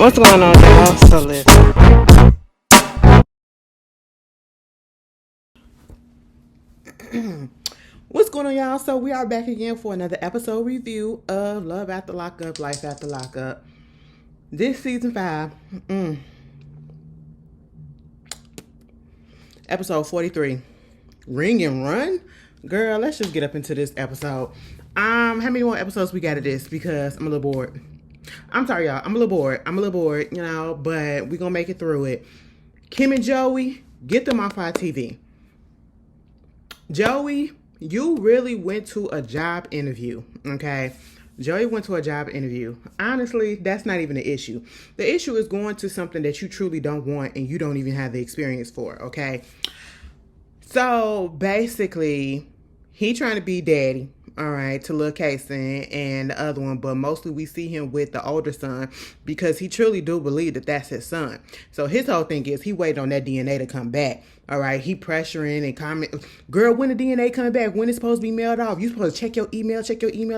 What's going on, y'all? So listen. What's going on, y'all? So we are back again for another episode review of Love After Lockup, Life After Lockup. This season 5, episode 43. Ring and Run? Girl, let's just get up into this episode. How many more episodes we got of this? Because I'm a little bored. I'm sorry, y'all. I'm a little bored, but we're gonna make it through it. Kim and Joey, get them off our TV. Joey, you really went to a job interview, okay? Joey went to a job interview. Honestly, that's not even the issue. The issue is going to something that you truly don't want and you don't even have the experience for, okay? So basically, he trying to be daddy, all right, to Lil Casey and the other one, but mostly we see him with the older son because he truly do believe that that's his son. So his whole thing is he waited on that DNA to come back. All right, he pressuring and comment, girl, when the DNA coming back? When it's supposed to be mailed off? You supposed to check your email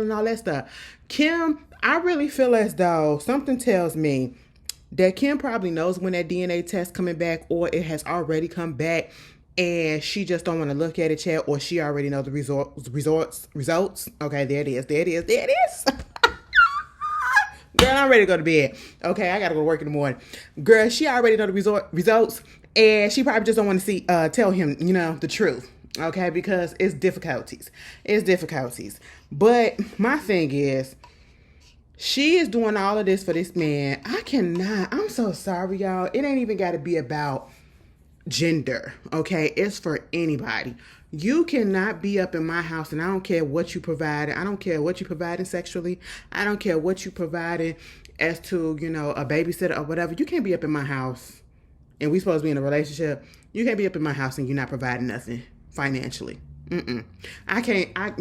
and all that stuff. Kim, I really feel as though something tells me that Kim probably knows when that DNA test coming back, or it has already come back, and she just don't want to look at it yet, or she already know the results. Okay, there it is. Girl, I'm ready to go to bed. Okay, I gotta go to work in the morning. Girl, she already know the results, and she probably just don't want to tell him, the truth. Okay, because it's difficulties. But my thing is, she is doing all of this for this man. I'm so sorry, y'all. It ain't even got to be about gender, okay? It's for anybody. You cannot be up in my house, and I don't care what you provided. I don't care what you provided sexually. I don't care what you provided as to, a babysitter or whatever. You can't be up in my house, and we supposed to be in a relationship. You can't be up in my house and you're not providing nothing financially. I can't. And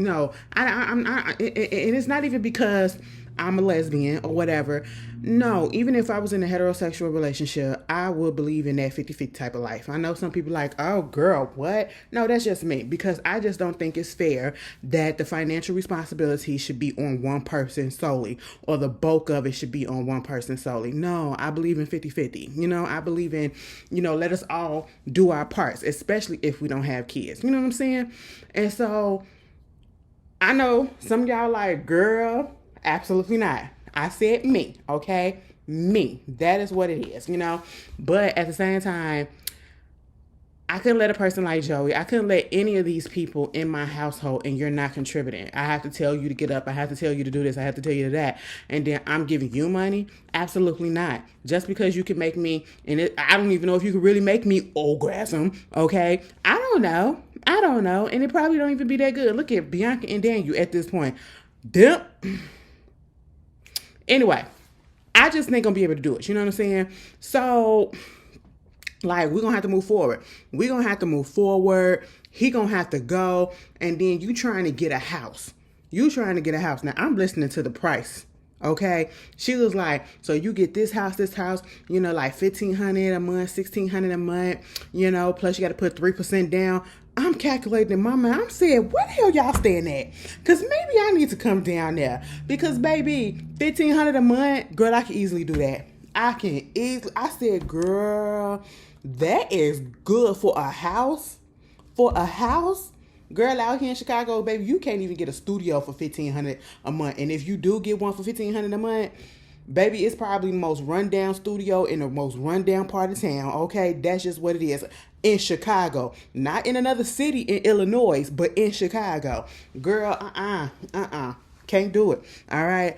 it's not even because I'm a lesbian or whatever. No, even if I was in a heterosexual relationship, I would believe in that 50-50 type of life. I know some people like, oh girl, what? No, that's just me, because I just don't think it's fair that the financial responsibility should be on one person solely, or the bulk of it should be on one person solely. No, I believe in 50-50. I believe in, let us all do our parts, especially if we don't have kids. You know what I'm saying? And so I know some of y'all like, girl, absolutely not. I said me, okay? Me. That is what it is, But at the same time, I couldn't let a person like Joey, I couldn't let any of these people in my household and you're not contributing. I have to tell you to get up. I have to tell you to do this. I have to tell you that. And then I'm giving you money? Absolutely not. Just because you can make me, I don't even know if you can really make me orgasm, okay? I don't know. And it probably don't even be that good. Look at Bianca and Daniel at this point. Dip. Anyway, I just ain't gonna be able to do it. You know what I'm saying? So, we're gonna have to move forward. He gonna have to go, and then you trying to get a house. Now, I'm listening to the price. Okay, she was like, so you get this house, like $1,500 a month, $1,600 a month, plus you got to put 3% down. I'm calculating in my mind. I'm saying, where the hell y'all staying at? Because maybe I need to come down there. Because, baby, $1,500 a month, girl, I can easily do that. I said, girl, that is good for a house. Girl, out here in Chicago, baby, you can't even get a studio for $1,500 a month. And if you do get one for $1,500 a month, baby, it's probably the most rundown studio in the most rundown part of town. Okay, that's just what it is. In Chicago, not in another city in Illinois, but in Chicago. Girl, can't do it. All right.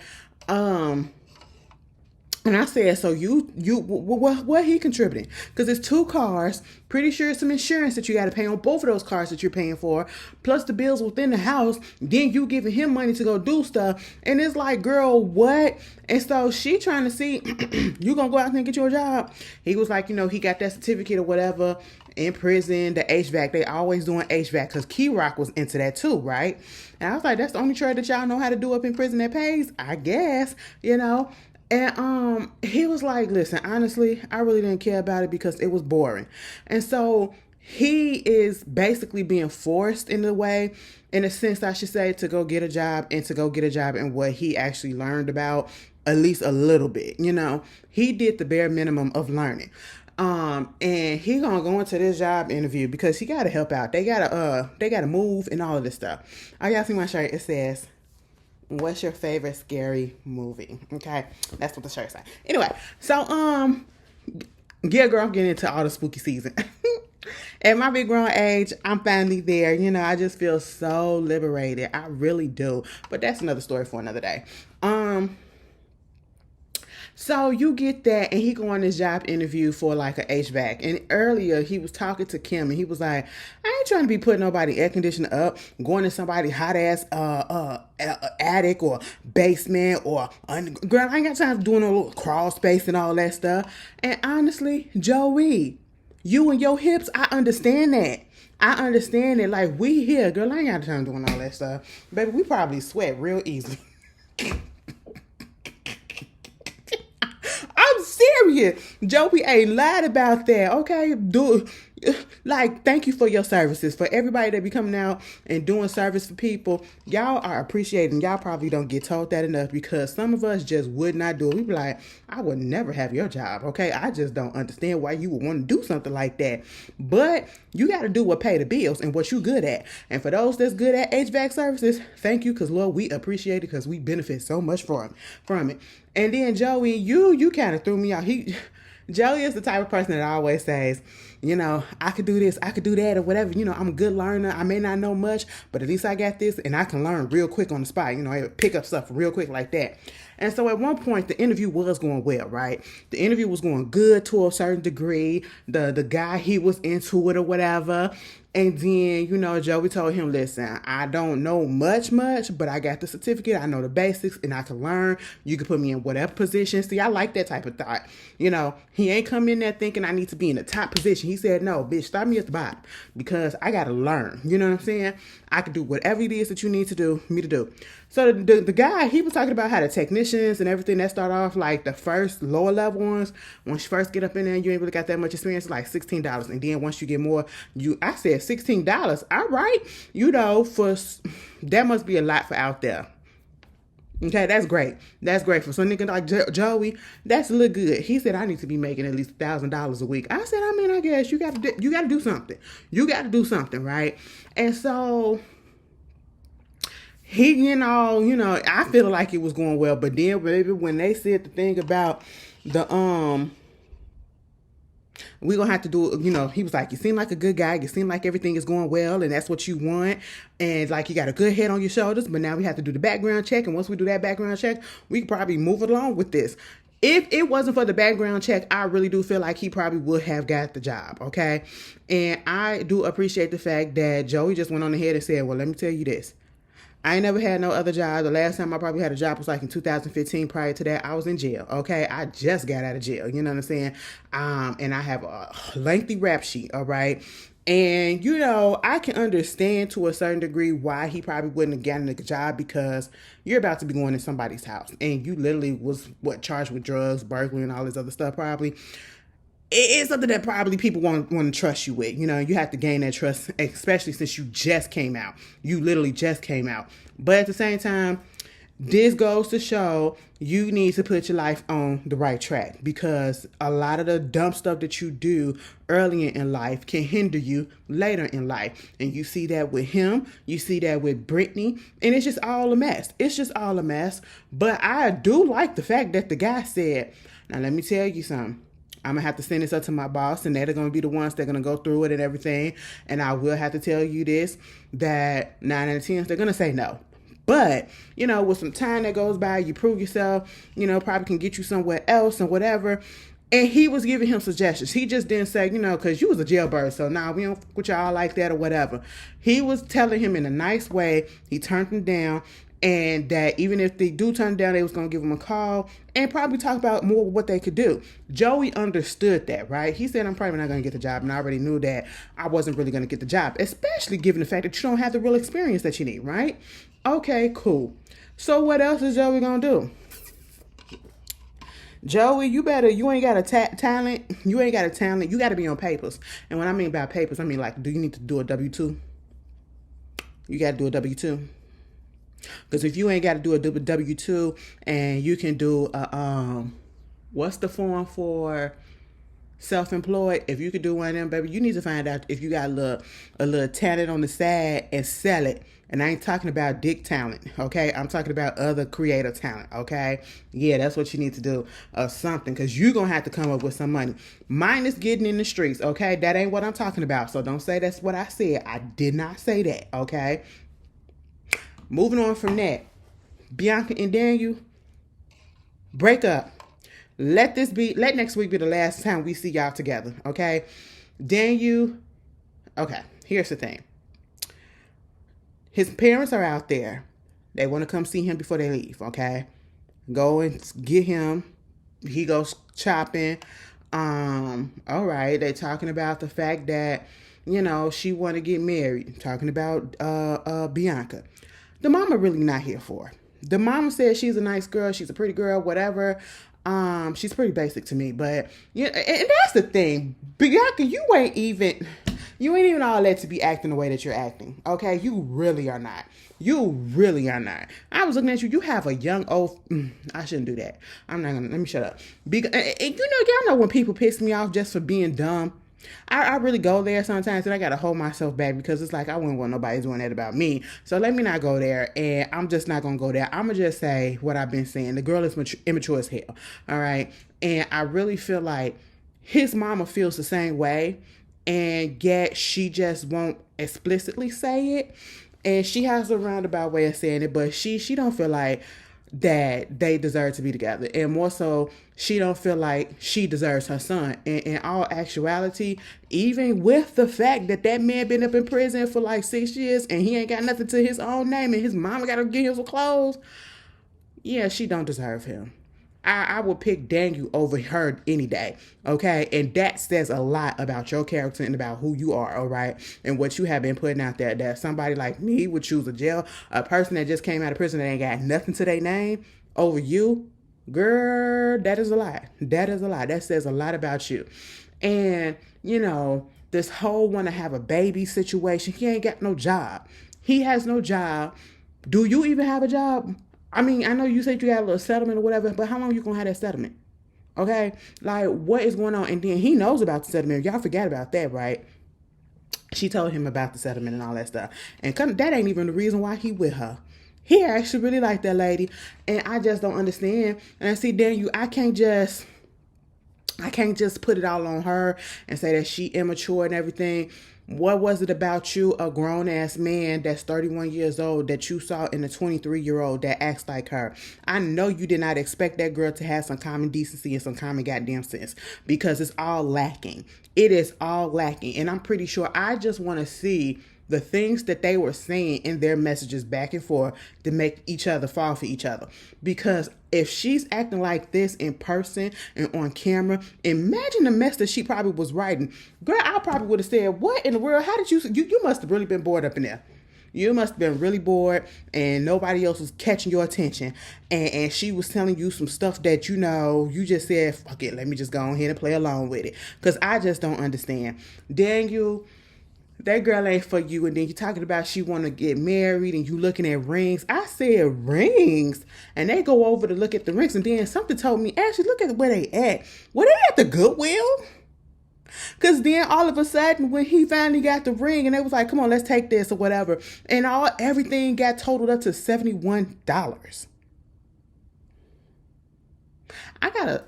And I said, so what he contributing? Because it's 2 cars. Pretty sure it's some insurance that you got to pay on both of those cars that you're paying for, plus the bills within the house. Then you giving him money to go do stuff. And it's like, girl, what? And so she trying to see, you going to go out there and get your job? He was like, he got that certificate or whatever in prison, the HVAC. They always doing HVAC because Key Rock was into that too, right? And I was like, that's the only trade that y'all know how to do up in prison that pays, I guess, And he was like, listen, honestly, I really didn't care about it because it was boring. And so he is basically being forced in a sense, I should say, to go get a job in what he actually learned about at least a little bit. He did the bare minimum of learning. And he gonna go into this job interview because he gotta help out. They gotta move and all of this stuff. I gotta see my shirt. It says, "What's your favorite scary movie?" Okay, that's what the shirt says. Anyway, so yeah, girl, I'm getting into all the spooky season. At my big grown age, I'm finally there. I just feel so liberated. I really do. But that's another story for another day. So you get that, and he go on this job interview for like a HVAC. And earlier he was talking to Kim, and he was like, "I ain't trying to be putting nobody air conditioner up, going to somebody hot ass attic or basement or girl. I ain't got time to doing no little crawl space and all that stuff." And honestly, Joey, you and your hips, I understand that. I understand it. Like, we here, girl. I ain't got time doing all that stuff, baby. We probably sweat real easily. I'm serious. Joey ain't lied about that. Okay, thank you for your services. For everybody that be coming out and doing service for people, y'all are appreciated. Y'all probably don't get told that enough, because some of us just would not do it. We be like, I would never have your job. Okay, I just don't understand why you would want to do something like that. But you got to do what pay the bills and what you good at. And for those that's good at HVAC services, thank you, because Lord, we appreciate it, because we benefit so much from it. And then Joey, you kind of threw me out. Joey is the type of person that always says, I could do this, I could do that, or whatever. I'm a good learner. I may not know much, but at least I got this, and I can learn real quick on the spot. I pick up stuff real quick like that. And so at one point, the interview was going well, right? The interview was going good to a certain degree. The guy, he was into it or whatever. And then, Joey told him, "Listen, I don't know much, but I got the certificate. I know the basics, and I can learn. You can put me in whatever position." See, I like that type of thought. He ain't come in there thinking I need to be in the top position. He said, "No, bitch, start me at the bottom, because I got to learn." You know what I'm saying? I can do whatever it is that you need me to do. So the guy, he was talking about how the technicians and everything that start off like the first lower level ones, once you first get up in there, you ain't really got that much experience, like $16. And then once you get more, I said $16. All right. That must be a lot for out there. Okay, that's great. That's great for some nigga like Joey. That's a little good. He said, "I need to be making at least $1,000 a week." I said, I guess you got to do something. You got to do something, right? And so he, I feel like it was going well, but then, baby, when they said the thing about the we gonna have to do, he was like, "You seem like a good guy. You seem like everything is going well, and that's what you want. And like, you got a good head on your shoulders, but now we have to do the background check. And once we do that background check, we could probably move along with this." If it wasn't for the background check, I really do feel like he probably would have got the job, okay? And I do appreciate the fact that Joey just went on ahead and said, "Well, let me tell you this. I ain't never had no other job. The last time I probably had a job was like in 2015. Prior to that, I was in jail. Okay, I just got out of jail. You know what I'm saying? And I have a lengthy rap sheet. All right. And, I can understand to a certain degree why he probably wouldn't have gotten a job, because you're about to be going to somebody's house and you literally was charged with drugs, burglary, and all this other stuff. Probably it's something that probably people want to trust you with. You have to gain that trust, especially since you just came out. You literally just came out. But at the same time, this goes to show you need to put your life on the right track, because a lot of the dumb stuff that you do early in life can hinder you later in life. And you see that with him. You see that with Brittany. And it's just all a mess. It's just all a mess. But I do like the fact that the guy said, "Now, let me tell you something. I'm going to have to send this up to my boss, and they're going to be the ones that are going to go through it and everything. And I will have to tell you this, that 9 out of 10, they're going to say no. But, with some time that goes by, you prove yourself, probably can get you somewhere else and whatever." And he was giving him suggestions. He just didn't say, because you was a jailbird, so now we don't with y'all like that or whatever. He was telling him in a nice way. He turned him down. And that even if they do turn down, they was going to give him a call and probably talk about more what they could do. Joey understood that, right? He said, "I'm probably not going to get the job." And I already knew that I wasn't really going to get the job, especially given the fact that you don't have the real experience that you need, right? Okay, cool. So what else is Joey going to do? Joey, you ain't got a talent. You ain't got a talent. You got to be on papers. And when I mean by papers, I mean like, do you need to do a W-2? You got to do a W-2. Because if you ain't got to do a W-2 and you can do what's the form for self-employed? If you could do one of them, baby, you need to find out if you got a little talent on the side and sell it. And I ain't talking about dick talent, okay? I'm talking about other creative talent, okay? Yeah, that's what you need to do, something, because you're going to have to come up with some money. Mine is getting in the streets, okay? That ain't what I'm talking about, so don't say that's what I said. I did not say that, okay? Moving on from that, Bianca and Daniel, break up. Let next week be the last time we see y'all together, okay? Daniel, okay, here's the thing. His parents are out there. They want to come see him before they leave, okay? Go and get him. He goes shopping. All right, they're talking about the fact that, she want to get married. Talking about Bianca. The mama really not here for her. The mama says she's a nice girl, she's a pretty girl, whatever. She's pretty basic to me, but and that's the thing. Bianca, you ain't even all that to be acting the way that you're acting. Okay? You really are not. You really are not. I was looking at you. You have a young old. I shouldn't do that. I'm not gonna. Let me shut up. Because y'all know when people piss me off just for being dumb. I really go there sometimes, and I gotta hold myself back because it's like I wouldn't want nobody doing that about me. So let me not go there, and I'm just not gonna go there. I'm gonna just say what I've been saying. The girl is immature as hell. All right, and I really feel like his mama feels the same way, and yet she just won't explicitly say it, and she has a roundabout way of saying it, but she don't feel like that they deserve to be together, and more so she don't feel like she deserves her son. And in all actuality, even with the fact that man been up in prison for like 6 years and he ain't got nothing to his own name and his mama gotta give him some clothes, yeah, she don't deserve him. I would pick Daniel over her any day, okay? And that says a lot about your character and about who you are, all right? And what you have been putting out there, that somebody like me would choose a person that just came out of prison that ain't got nothing to their name over you. Girl, that is a lie. That is a lie. That says a lot about you. And, this whole want to have a baby situation, he ain't got no job. He has no job. Do you even have a job? I mean, I know you said you got a little settlement or whatever, but how long you going to have that settlement? Okay? Like, what is going on? And then he knows about the settlement. Y'all forgot about that, right? She told him about the settlement and all that stuff. And that ain't even the reason why he with her. He actually really liked that lady. And I just don't understand. And I see, Daniel, I can't just put it all on her and say that she immature and everything. What was it about you, a grown-ass man that's 31 years old, that you saw in a 23-year-old that acts like her? I know you did not expect that girl to have some common decency and some common goddamn sense, because it's all lacking. It is all lacking. And I'm pretty sure I just want to see the things that they were saying in their messages back and forth to make each other fall for each other. Because if she's acting like this in person and on camera, imagine the mess that she probably was writing. Girl, I probably would have said, what in the world? How did you must have really been bored up in there. You must have been really bored and nobody else was catching your attention. And she was telling you some stuff that, you just said, fuck it, let me just go ahead and play along with it. Because I just don't understand. Daniel, that girl ain't for you. And then you're talking about she want to get married and you looking at rings. I said rings. And they go over to look at the rings. And then something told me, actually, look at where they at. Were they at the Goodwill? Because then all of a sudden, when he finally got the ring and they was like, come on, let's take this or whatever. And everything got totaled up to $71.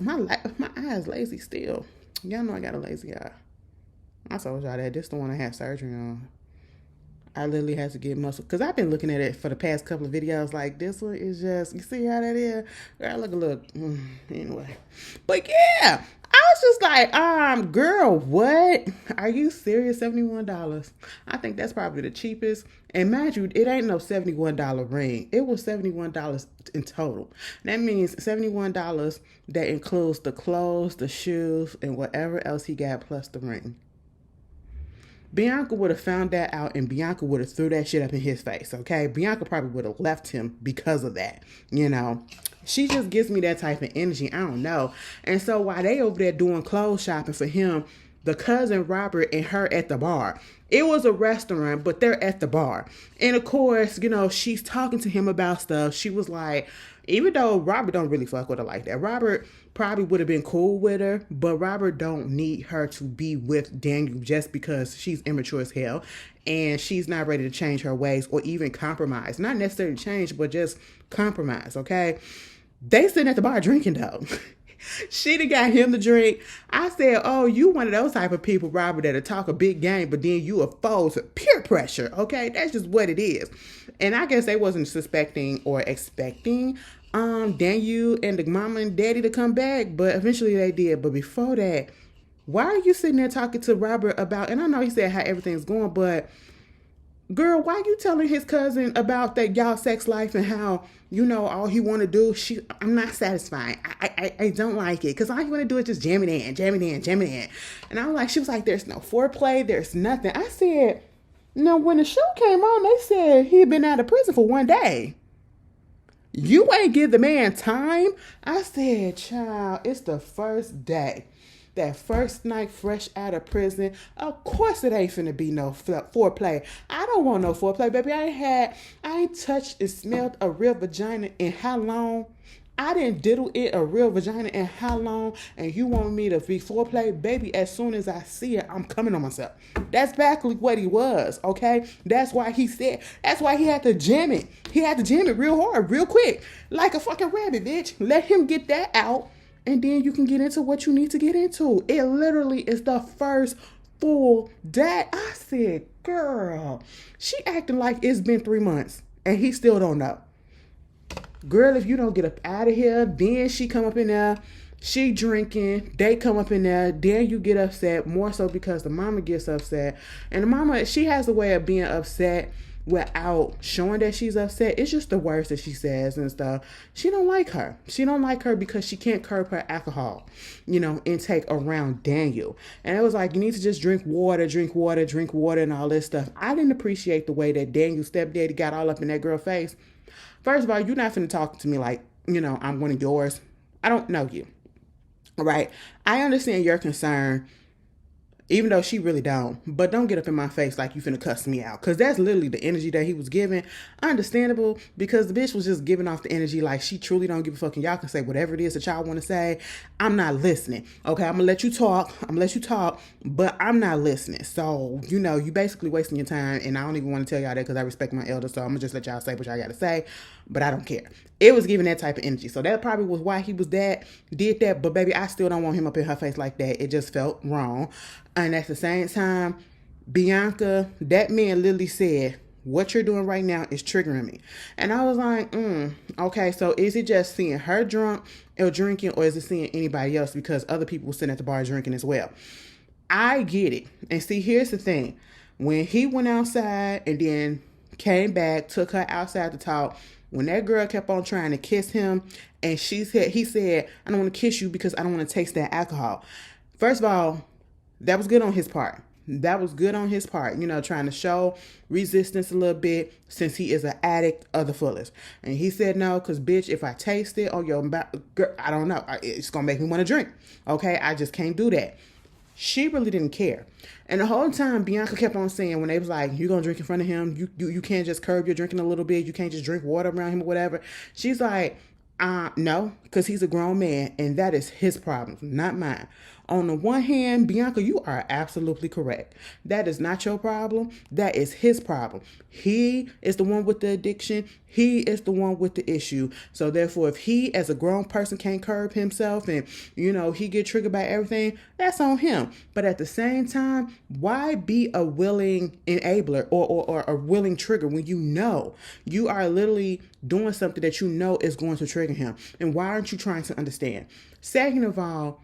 My eye's lazy still. Y'all know I got a lazy eye. I told y'all that. This the one I had surgery on. I literally had to get muscle. Because I've been looking at it for the past couple of videos. Like, this one is just, you see how that is? Girl, look. Anyway. But yeah. I was just like, girl, what? Are you serious? $71. I think that's probably the cheapest. And mind you, it ain't no $71 ring. It was $71 in total. That means $71 that includes the clothes, the shoes, and whatever else he got plus the ring. Bianca would have found that out and Bianca would have threw that shit up in his face, okay? Bianca probably would have left him because of that, She just gives me that type of energy. I don't know. And so while they over there doing clothes shopping for him, the cousin Robert and her at the bar. It was a restaurant, but they're at the bar. And of course, she's talking to him about stuff. She was like, even though Robert don't really fuck with her like that, Robert probably would have been cool with her, but Robert don't need her to be with Daniel just because she's immature as hell and she's not ready to change her ways or even compromise. Not necessarily change, but just compromise, okay? They sitting at the bar drinking though. She done got him to drink. I said, oh, you one of those type of people, Robert, that'll talk a big game, but then you a foe to peer pressure, okay? That's just what it is. And I guess they wasn't suspecting or expecting Daniel and the mama and daddy to come back, but eventually they did. But before that, why are you sitting there talking to Robert about, and I know he said how everything's going, but girl, why you telling his cousin about that y'all sex life and how, all he want to do? I'm not satisfied. I don't like it. Because all he want to do is just jam it in. And I'm like, she was like, there's no foreplay. There's nothing. I said, no, when the show came on, they said he had been out of prison for 1 day. You ain't give the man time. I said, child, it's the first day. That first night fresh out of prison. Of course it ain't finna be no foreplay. I don't want no foreplay, baby. I ain't touched and smelled a real vagina in how long? I didn't diddle it a real vagina in how long? And you want me to be foreplay? Baby, as soon as I see it, I'm coming on myself. That's exactly what he was, okay? That's why he had to jam it. He had to jam it real hard, real quick. Like a fucking rabbit, bitch. Let him get that out. And then you can get into what you need to get into. It literally is the first full day. I said, girl, she acting like it's been 3 months and he still don't know. Girl, if you don't get up out of here, then she come up in there, she drinking, they come up in there, then you get upset, more so because the mama gets upset. And the mama, she has a way of being upset without showing that she's upset. It's just the words that she says and stuff. She don't like her. She don't like her because she can't curb her alcohol, intake around Daniel. And it was like, you need to just drink water and all this stuff. I didn't appreciate the way that Daniel's stepdaddy got all up in that girl's face. First of all, you're not finna talk to me like, I'm one of yours. I don't know you. All right. I understand your concern, even though she really don't. But don't get up in my face like you finna cuss me out. Because that's literally the energy that he was giving. Understandable, because the bitch was just giving off the energy like she truly don't give a fuck. And y'all can say whatever it is that y'all want to say. I'm not listening. Okay, I'm going to let you talk. But I'm not listening. So, you basically wasting your time. And I don't even want to tell y'all that because I respect my elders. So I'm going to just let y'all say what y'all got to say. But I don't care. It was giving that type of energy. So that probably was why he did that. But baby, I still don't want him up in her face like that. It just felt wrong. And at the same time, Bianca, that man literally said, what you're doing right now is triggering me. And I was like, okay, so is it just seeing her drunk or drinking, or is it seeing anybody else? Because other people were sitting at the bar drinking as well. I get it. And see, here's the thing. When he went outside and then came back, took her outside to talk, when that girl kept on trying to kiss him, and he said, I don't want to kiss you because I don't want to taste that alcohol. First of all, that was good on his part. Trying to show resistance a little bit since he is an addict of the fullest. And he said no, because bitch, if I taste it, girl, I don't know. It's going to make me want to drink. Okay, I just can't do that. She really didn't care. And the whole time, Bianca kept on saying, when they was like, you're going to drink in front of him, you can't just curb your drinking a little bit, you can't just drink water around him or whatever. She's like, no, because he's a grown man, and that is his problem, not mine. On the one hand, Bianca, you are absolutely correct. That is not your problem. That is his problem. He is the one with the addiction. He is the one with the issue. So therefore, if he as a grown person can't curb himself and, he get triggered by everything, that's on him. But at the same time, why be a willing enabler or a willing trigger when you are literally doing something that is going to trigger him? And why aren't you trying to understand? Second of all,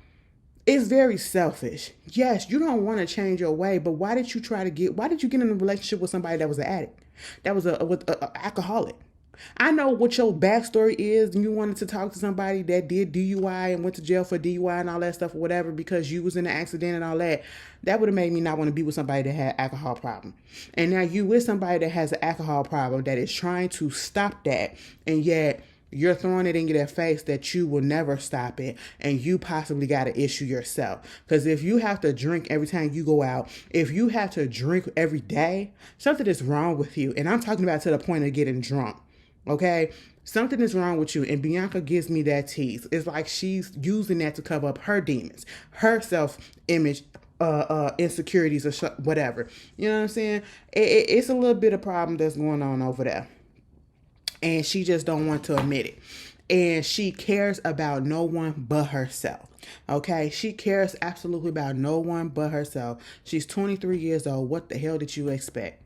it's very selfish. Yes, you don't want to change your way, but why did you get in a relationship with somebody that was an addict? That was a alcoholic. I know what your backstory is, and you wanted to talk to somebody that did DUI and went to jail for DUI and all that stuff or whatever because you was in an accident and all that. That would have made me not want to be with somebody that had alcohol problem. And now you with somebody that has an alcohol problem that is trying to stop that, and yet you're throwing it in their face that you will never stop it, and you possibly got an issue yourself. Because if you have to drink every time you go out, if you have to drink every day, something is wrong with you. And I'm talking about to the point of getting drunk. Okay? Something is wrong with you. And Bianca gives me that tease. It's like she's using that to cover up her demons, her self-image insecurities or whatever. You know what I'm saying? It's a little bit of problem that's going on over there. And she just don't want to admit it. And she cares about no one but herself. Okay? She cares absolutely about no one but herself. She's 23 years old. What the hell did you expect?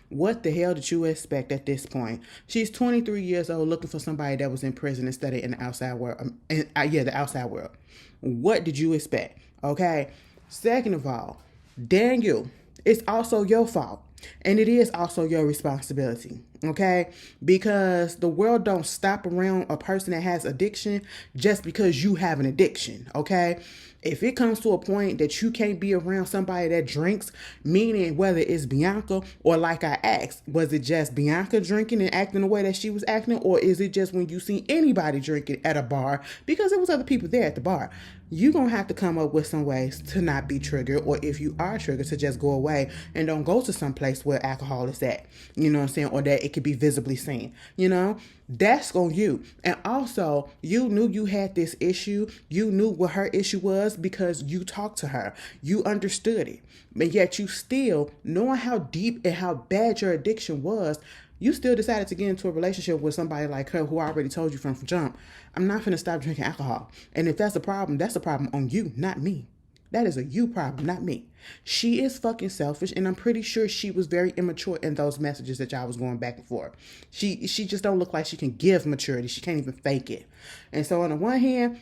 What the hell did you expect at this point? She's 23 years old looking for somebody that was in prison instead of in the outside world. The outside world. What did you expect? Okay? Second of all, Daniel, it's also your fault. And it is also your responsibility, okay? Because the world don't stop around a person that has addiction just because you have an addiction, okay? If it comes to a point that you can't be around somebody that drinks, meaning whether it's Bianca or like I asked, was it just Bianca drinking and acting the way that she was acting? Or is it just when you see anybody drinking at a bar because there was other people there at the bar? You're going to have to come up with some ways to not be triggered, or if you are triggered, to just go away and don't go to some place where alcohol is at, you know what I'm saying, or that it could be visibly seen, you know? That's on you. And also, you knew you had this issue. You knew what her issue was because you talked to her. You understood it. But yet you still, knowing how deep and how bad your addiction was, you still decided to get into a relationship with somebody like her who already told you from jump, I'm not going to stop drinking alcohol. And if that's a problem on you, not me. That is a you problem, not me. She is fucking selfish, and I'm pretty sure she was very immature in those messages that y'all was going back and forth. She just don't look like she can give maturity. She can't even fake it. And so on the one hand,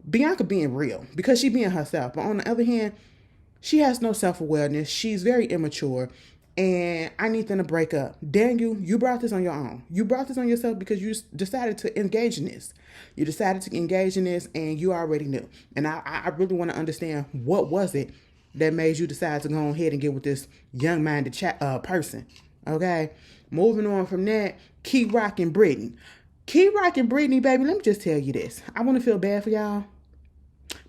Bianca being real because she being herself. But on the other hand, she has no self-awareness. She's very immature. And I need them to break up. Daniel, you brought this on your own. You brought this on yourself because you decided to engage in this. You decided to engage in this, and you already knew. And I really want to understand, what was it that made you decide to go ahead and get with this young-minded person? Okay? Moving on from that, Key Rock and Brittany. Key Rock and Brittany, baby, let me just tell you this. I want to feel bad for y'all,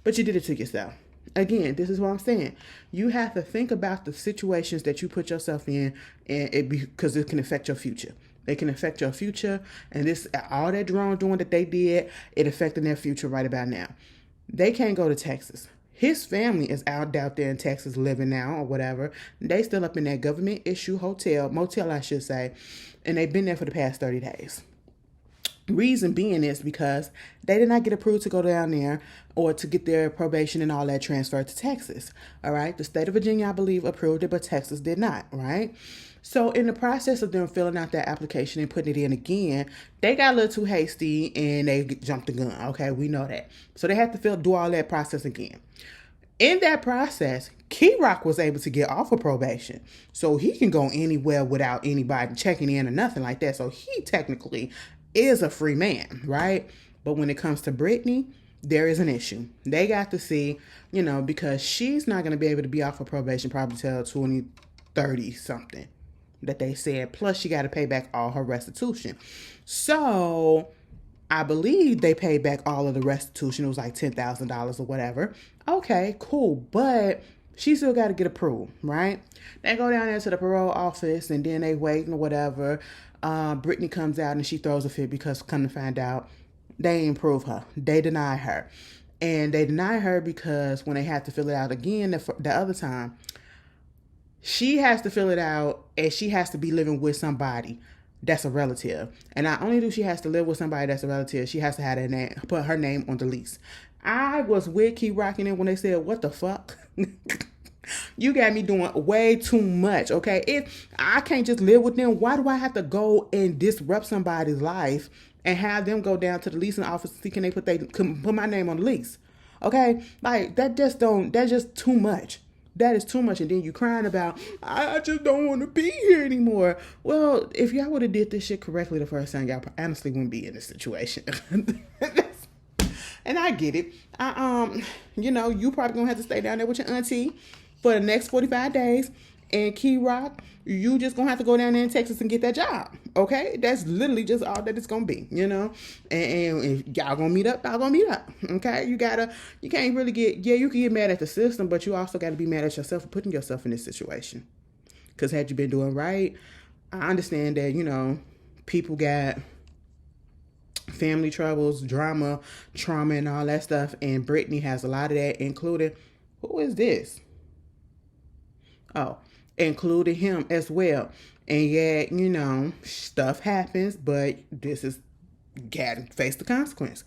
but you did it to yourself. Again, this is what I'm saying. You have to think about the situations that you put yourself in, and because it can affect your future. It can affect your future, and this all that wrongdoing that they did, it affected their future right about now. They can't go to Texas. His family is out there in Texas living now or whatever. They still up in that government issue motel, I should say, and they've been there for the past 30 days. Reason being is because they did not get approved to go down there or to get their probation and all that transferred to Texas. All right. The state of Virginia, I believe, approved it, but Texas did not. Right. So in the process of them filling out that application and putting it in again, they got a little too hasty and they jumped the gun. Okay. We know that. So they had to do all that process again. In that process, Key Rock was able to get off of probation. So he can go anywhere without anybody checking in or nothing like that. So he technically is a free man, right? But when it comes to Brittany, there is an issue. They got to see, because she's not going to be able to be off of probation probably till 2030 something that they said. Plus, she got to pay back all her restitution. So I believe they paid back all of the restitution. It was like $10,000 or whatever. Okay, cool. But she still got to get approved, right? They go down there to the parole office and then they wait and whatever. Brittany comes out and she throws a fit because come to find out they ain't approve her. They deny her. And they deny her because when they have to fill it out again the other time, she has to fill it out and she has to be living with somebody that's a relative. And not only do she has to live with somebody that's a relative, she has to have put her name on the lease. I was with Key Rocking it when they said, what the fuck? You got me doing way too much, okay? If I can't just live with them, why do I have to go and disrupt somebody's life and have them go down to the leasing office and see can they put my name on the lease? Okay? Like, that's just too much. That is too much. And then you crying about, I just don't want to be here anymore. Well, if y'all would have did this shit correctly the first time, y'all honestly wouldn't be in this situation. And I get it. You probably gonna have to stay down there with your auntie for the next 45 days. And Key Rock, you just gonna have to go down there in Texas and get that job. Okay? That's literally just all that it's gonna be, you know? And if y'all gonna meet up, y'all gonna meet up. Okay? You can't really you can get mad at the system, but you also gotta be mad at yourself for putting yourself in this situation. Because had you been doing right, I understand that, people got family troubles, drama, trauma, and all that stuff. And Brittany has a lot of that, including, who is this? Oh, including him as well. And yet, stuff happens, but this is got to face the consequence.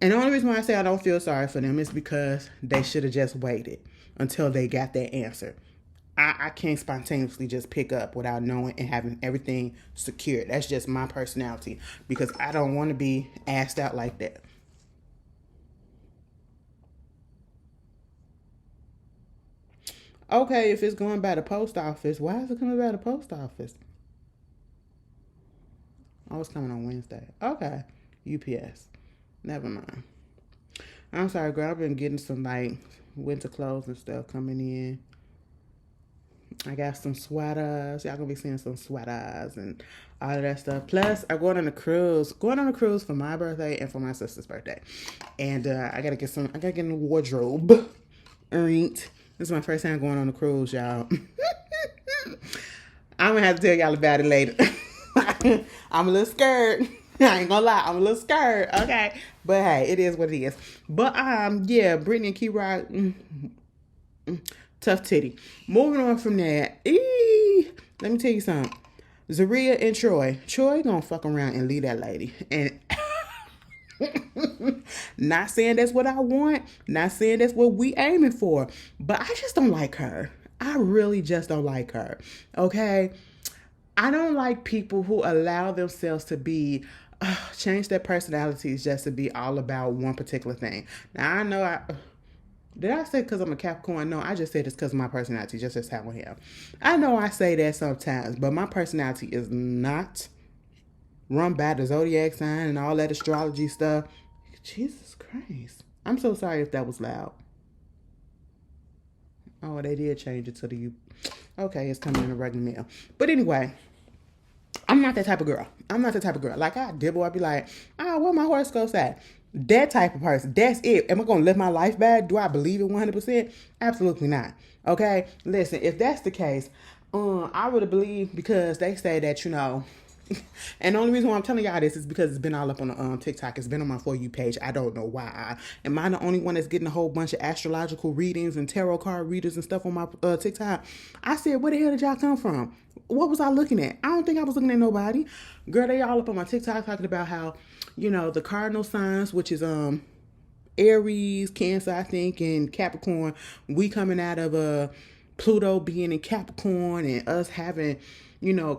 And the only reason why I say I don't feel sorry for them is because they should have just waited until they got that answer. I can't spontaneously just pick up without knowing and having everything secured. That's just my personality, because I don't want to be asked out like that. Okay, if it's going by the post office, why is it coming by the post office? Oh, it's coming on Wednesday. Okay, UPS. Never mind. I'm sorry, girl. I've been getting some winter clothes and stuff coming in. I got some sweaters. Y'all gonna be seeing some sweaters and all of that stuff. Plus, I'm going on a cruise. Going on a cruise for my birthday and for my sister's birthday. And I gotta get a wardrobe. Alright. This is my first time going on a cruise, y'all. I'm gonna have to tell y'all about it later. I'm a little scared. I ain't gonna lie, I'm a little scared. Okay. But hey, it is what it is. But yeah, Brittany and Key Rock. Tough titty. Moving on from that. Let me tell you something. Zaria and Troy. Troy gonna fuck around and leave that lady. And not saying that's what I want. Not saying that's what we aiming for. But I just don't like her. I really just don't like her. Okay? I don't like people who allow themselves to be change their personalities just to be all about one particular thing. Now I know did I say because I'm a Capricorn? No, I just said it's because of my personality, just as how I am. I know I say that sometimes, but my personality is not run by the zodiac sign and all that astrology stuff. Jesus Christ. I'm so sorry if that was loud. Oh, they did change it to the U. Okay, it's coming in a regular mail. But anyway, I'm not that type of girl. Like, I dibble, I'd be like, what my horoscope say? That type of person. That's it. Am I going to live my life bad? Do I believe it 100%? Absolutely not. Okay? Listen, if that's the case, I would believe, because they say that, and the only reason why I'm telling y'all this is because it's been all up on the TikTok. It's been on my For You page. I don't know why. Am I the only one that's getting a whole bunch of astrological readings and tarot card readers and stuff on my TikTok? I said, where the hell did y'all come from? What was I looking at? I don't think I was looking at nobody. Girl, they all up on my TikTok talking about how, the cardinal signs, which is Aries, Cancer, I think, and Capricorn, we coming out of Pluto being in Capricorn and us having,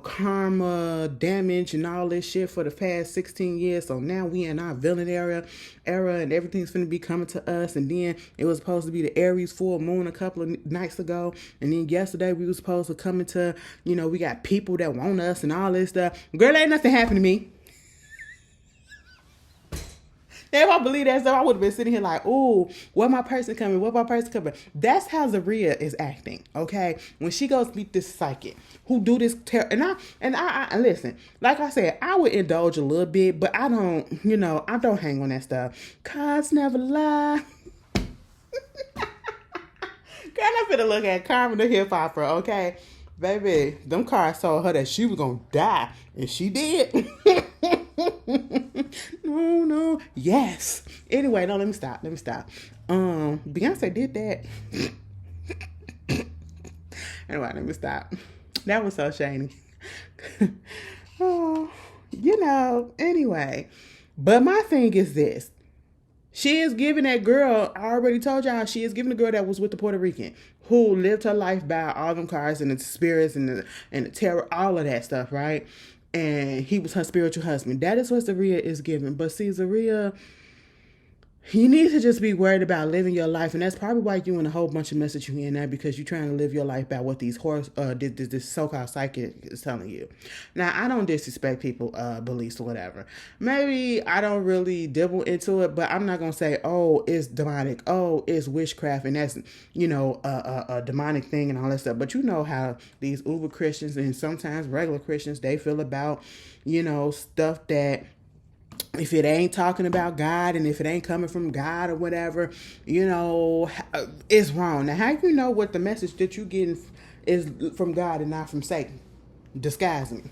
karma, damage, and all this shit for the past 16 years. So now we in our villain era, and everything's finna be coming to us. And then it was supposed to be the Aries full moon a couple of nights ago. And then yesterday we was supposed to come into, we got people that want us and all this stuff. Girl, ain't nothing happened to me. If I believe that stuff, I would have been sitting here like, ooh, where my person coming? That's how Zaria is acting, okay? When she goes meet this psychic who do this, and I listen, like I said, I would indulge a little bit, but I don't, I don't hang on that stuff. Cards never lie. Girl, I'm finna look at Carmen the hip hopper, okay? Baby, them cards told her that she was gonna die, and she did. No. Yes. Anyway, no, let me stop. Beyonce did that. Anyway, let me stop. That was so shady. Anyway. But my thing is this. She is giving that girl, I already told y'all, she is giving the girl that was with the Puerto Rican, who lived her life by all them cards and the spirits and the tarot, all of that stuff, right? And he was her spiritual husband. That is what Zaria is giving. But see, Zaria, You need to just be worried about living your life, and that's probably why you in a whole bunch of mess that you in there, because you're trying to live your life by what these this so-called psychic is telling you. Now, I don't disrespect people beliefs or whatever. Maybe I don't really dibble into it, but I'm not gonna say, oh, it's demonic, oh, it's witchcraft, and that's a demonic thing and all that stuff. But you know how these uber Christians and sometimes regular Christians, they feel about stuff that, if it ain't talking about God and if it ain't coming from God or whatever, it's wrong. Now, how you know what the message that you getting is from God and not from Satan? Disguising.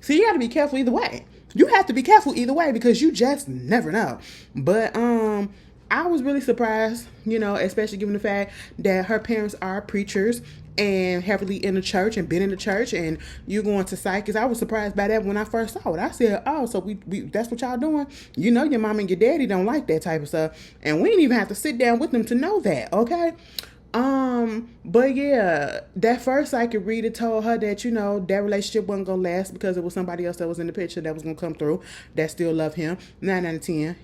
See, you got to be careful either way. You have to be careful either way, because you just never know. But I was really surprised, especially given the fact that her parents are preachers and heavily in the church and been in the church, and you going to psychics. I was surprised by that when I first saw it. I said, oh, so we that's what y'all doing? Your mom and your daddy don't like that type of stuff, and we didn't even have to sit down with them to know that, okay? But yeah, that first psychic reader told her that, that relationship wasn't gonna last because it was somebody else that was in the picture that was gonna come through that still loved him. 9 out of 10,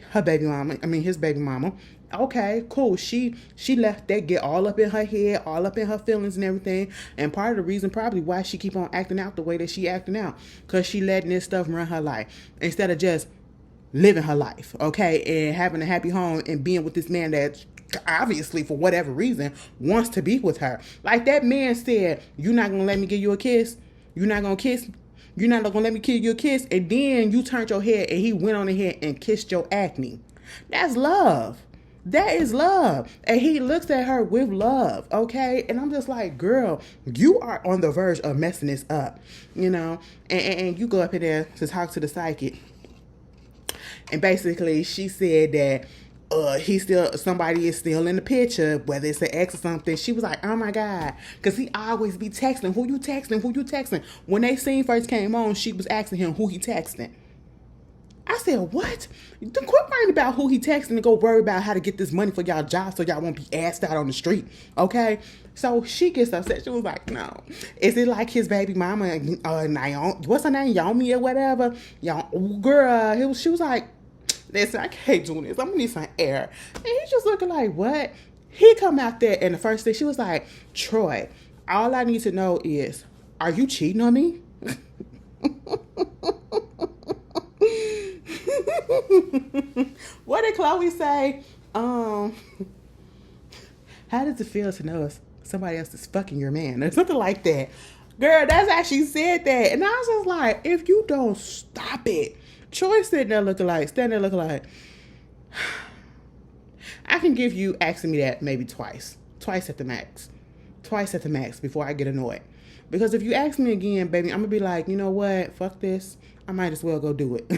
his baby mama. Okay, cool. She left that get all up in her head, all up in her feelings and everything. And part of the reason probably why she keep on acting out the way that she acting out, because she letting this stuff run her life instead of just living her life, okay, and having a happy home and being with this man that obviously for whatever reason wants to be with her. Like that man said, you're not gonna let me give you a kiss, you're not gonna kiss, you're not gonna let me give you a kiss, and then you turned your head and he went on ahead and kissed your acne. That's love. That is love. And he looks at her with love, okay? And I'm just like, girl, you are on the verge of messing this up, and you go up in there to talk to the psychic, and basically she said that somebody is still in the picture, whether it's an ex or something. She was like, oh my God, because he always be texting. Who you texting? When they scene first came on, she was asking him who he texting. I said, what? Don't quit worrying about who he texting and go worry about how to get this money for y'all job so y'all won't be asked out on the street, okay? So she gets upset. She was like, no. Is it like his baby mama, Naomi, what's her name, Yomi or whatever? Girl, she was like, listen, I can't do this. I'm gonna need some air. And he's just looking like, what? He come out there, and the first thing she was like, Troy, all I need to know is, are you cheating on me? What did Chloe say? How does it feel to know if somebody else is fucking your man or something like that? Girl, that's how she said that. And I was just like, if you don't stop it. Troy standing there looking like, I can give you asking me that maybe twice at the max before I get annoyed. Because if you ask me again, baby, I'm gonna be like, you know what, fuck this, I might as well go do it.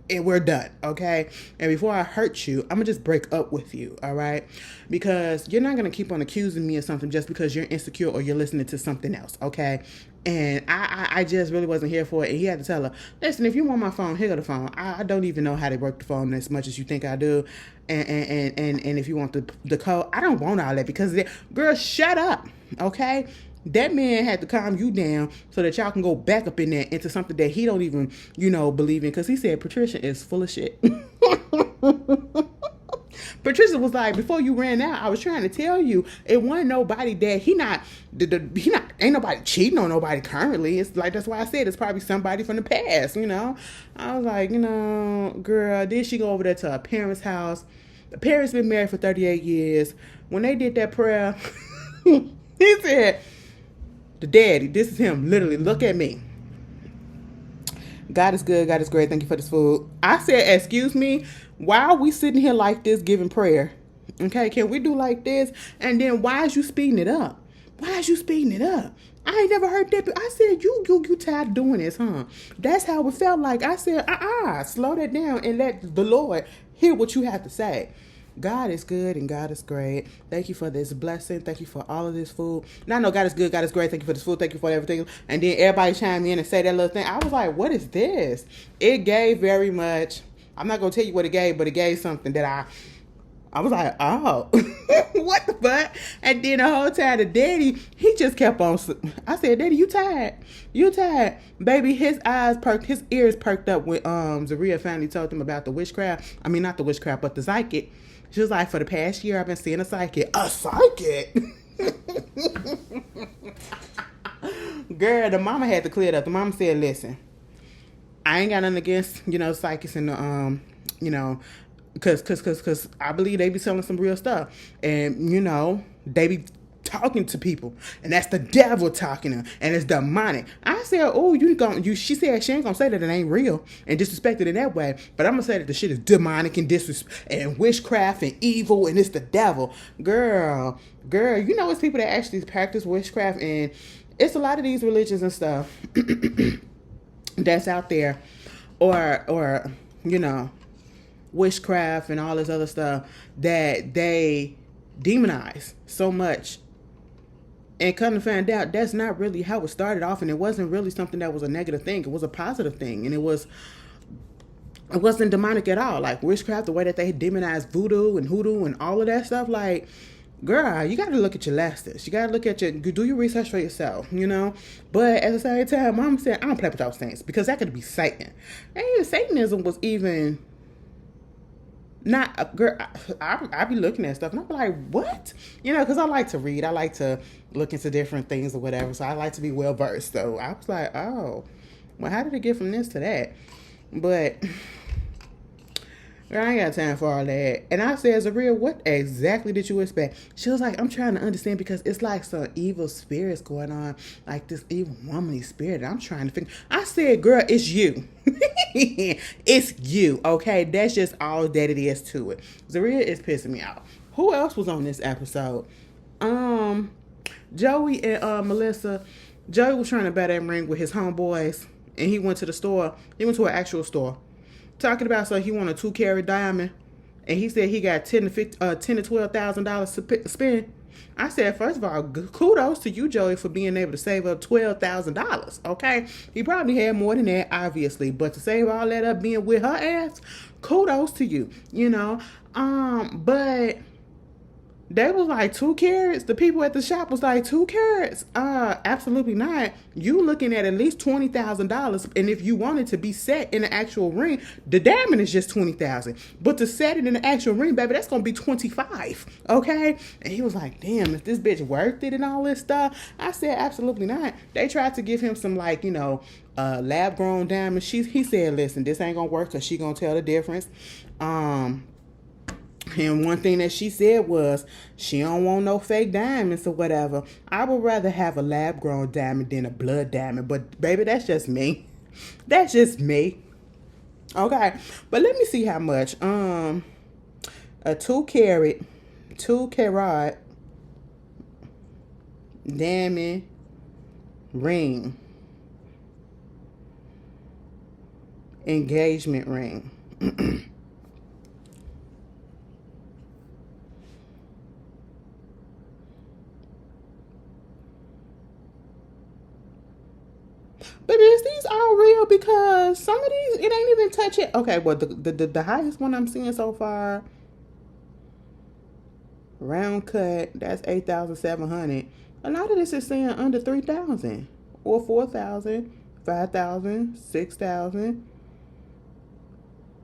And we're done, okay? And before I hurt you, I'm gonna just break up with you, all right? Because you're not gonna keep on accusing me of something just because you're insecure or you're listening to something else, okay? And I just really wasn't here for it. And he had to tell her, listen, if you want my phone, here go the phone. I don't even know how to work the phone as much as you think I do. And if you want the code, I don't want all that, because girl, shut up, okay? That man had to calm you down so that y'all can go back up in there into something that he don't even, believe in. Because he said Patricia is full of shit. Patricia was like, before you ran out, I was trying to tell you, it wasn't nobody that ain't nobody cheating on nobody currently. It's like, that's why I said it's probably somebody from the past, I was like, girl, then she go over there to her parents' house. The parents been married for 38 years. When they did that prayer, he said, the daddy, this is him, literally, look at me. God is good, God is great, thank you for this food. I said, excuse me, why are we sitting here like this giving prayer? Okay, can we do like this? And then why is you speeding it up? I ain't never heard that. I said, you tired of doing this, huh? That's how it felt like. I said, slow that down and let the Lord hear what you have to say. God is good and God is great. Thank you for this blessing. Thank you for all of this food. Now I know God is good, God is great. Thank you for this food. Thank you for everything. And then everybody chime in and say that little thing. I was like, what is this? It gave very much. I'm not going to tell you what it gave, but it gave something that I was like, oh, what the fuck? And then the whole time, the daddy, he just kept on. I said, Daddy, you tired? You tired? Baby, his ears perked up when Zaria finally told him about the witchcraft. I mean, not the witchcraft, but the psychic. She was like, for the past year, I've been seeing a psychic. A psychic? Girl, the mama had to clear it up. The mama said, listen, I ain't got nothing against, psychics and the, Cause I believe they be selling some real stuff, and they be talking to people, and that's the devil talking to them, and it's demonic. I said, oh, she said she ain't gonna say that it ain't real and disrespect it in that way, but I'm gonna say that the shit is demonic and disrespect and witchcraft and evil, and it's the devil. Girl, it's people that actually practice witchcraft, and it's a lot of these religions and stuff that's out there, or witchcraft and all this other stuff that they demonize so much, and come to find out that's not really how it started off, and it wasn't really something that was a negative thing. It was a positive thing, and it wasn't demonic at all. Like witchcraft, the way that they demonize voodoo and hoodoo and all of that stuff, like, girl, you got to look at your lessons. You got to look at do your research for yourself, But at the same time, Mom said, I don't play with those things, because that could be Satan. And Satanism was even not, girl, I be looking at stuff and I'm like, what? Because I like to read. I like to look into different things or whatever. So I like to be well versed. So I was like, oh, well, how did it get from this to that? But girl, I ain't got time for all that. And I said, Zaria, what exactly did you expect? She was like, I'm trying to understand, because it's like some evil spirits going on, like this evil womanly spirit. I'm trying to figure. I said, girl, it's you. It's you, okay? That's just all that it is to it. Zaria is pissing me off. Who else was on this episode? Joey and Melissa. Joey was trying to buy that ring with his homeboys, and he went to the store. He went to an actual store, talking about, so he wanted a 2-carat diamond, and he said he got $10,000 to $12,000 to spend. I said, first of all, kudos to you, Joey, for being able to save up $12,000. Okay, he probably had more than that, obviously, but to save all that up being with her ass, kudos to you. But they was like 2 carats. The people at the shop was like 2 carats. Absolutely not. You looking at least $20,000, and if you wanted to be set in an actual ring, the diamond is just $20,000. But to set it in an actual ring, baby, that's gonna be $25,000. Okay? And he was like, damn, is this bitch worth it and all this stuff? I said, absolutely not. They tried to give him some lab grown diamonds. He said, listen, this ain't gonna work, because she gonna tell the difference. And one thing that she said was she don't want no fake diamonds or whatever. I would rather have a lab-grown diamond than a blood diamond. But, baby, that's just me. That's just me. Okay. But let me see how much. A 2-carat diamond ring. Engagement ring. But is these all real? Because some of these, it ain't even touching. Okay, well, the highest one I'm seeing so far, round cut, that's 8,700. A lot of this is saying under 3,000 or 4,000, 5,000, 6,000.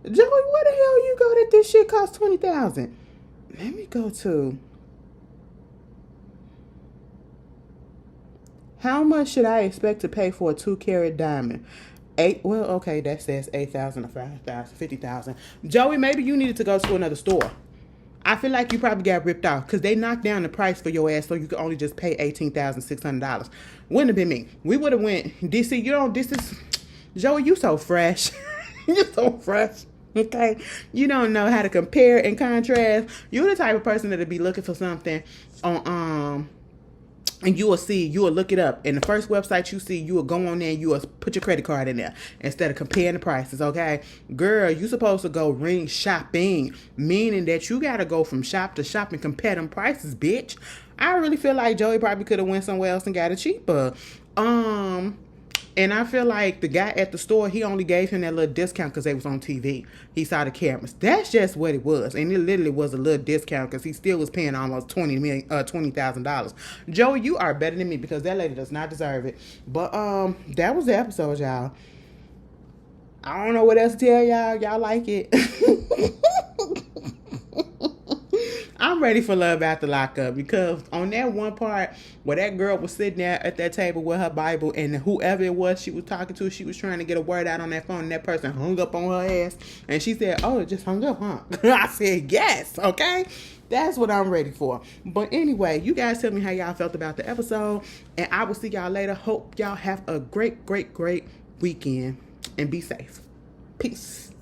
Joey, where the hell you go that this shit costs 20,000? Let me go to. How much should I expect to pay for a 2-carat diamond? That says 8,000 or 5,000, 50,000. Joey, maybe you needed to go to another store. I feel like you probably got ripped off, because they knocked down the price for your ass, so you could only just pay $18,600. Wouldn't have been me. We would have went DC. Joey, you so fresh. You're so fresh. Okay, you don't know how to compare and contrast. You're the type of person that'll be looking for something on and you will look it up. And the first website you see, you will go on there and you will put your credit card in there instead of comparing the prices, okay? Girl, you supposed to go ring shopping, meaning that you got to go from shop to shop and compare them prices, bitch. I really feel like Joey probably could have went somewhere else and got it cheaper. And I feel like the guy at the store, he only gave him that little discount because they was on TV. He saw the cameras. That's just what it was. And it literally was a little discount because he still was paying almost $20,000. Joey, you are better than me because that lady does not deserve it. But that was the episode, y'all. I don't know what else to tell y'all. Y'all like it. I'm ready for Love After Lockup because on that one part where that girl was sitting there at that table with her Bible and whoever it was she was talking to, she was trying to get a word out on that phone and that person hung up on her ass and she said, oh, it just hung up, huh? I said, yes, okay? That's what I'm ready for. But anyway, you guys tell me how y'all felt about the episode and I will see y'all later. Hope y'all have a great, great, great weekend and be safe. Peace.